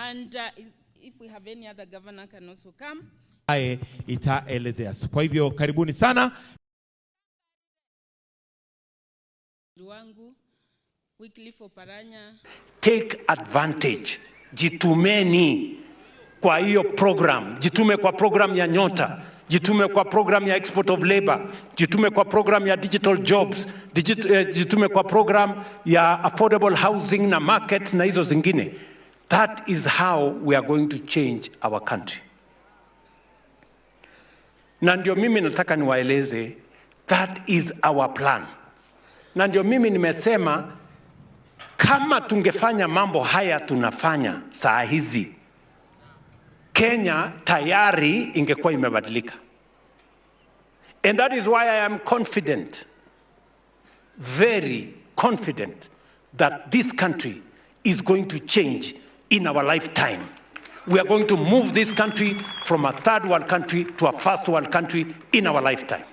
And if we have any other governor can also come. Itaelezea. Kwa hivyo karibuni sana. Take advantage. Jitumeni kwa hiyo program. Jitume kwa program ya Nyota. Jitume kwa program ya export of labor. Jitume kwa program ya digital jobs. Jitume kwa program ya affordable housing na market na hizo zingine. That is how we are going to change our country. Na ndio mimi nataka niwaeleze, that is our plan. Na ndio mimi nimesema, kama tungefanya mambo haya tunafanya saa hizi, Kenya tayari ingekuwa imebadilika. And that is why I am confident, very confident, that this country is going to change in our lifetime. We are going to move this country from a third world country to a first world country in our lifetime.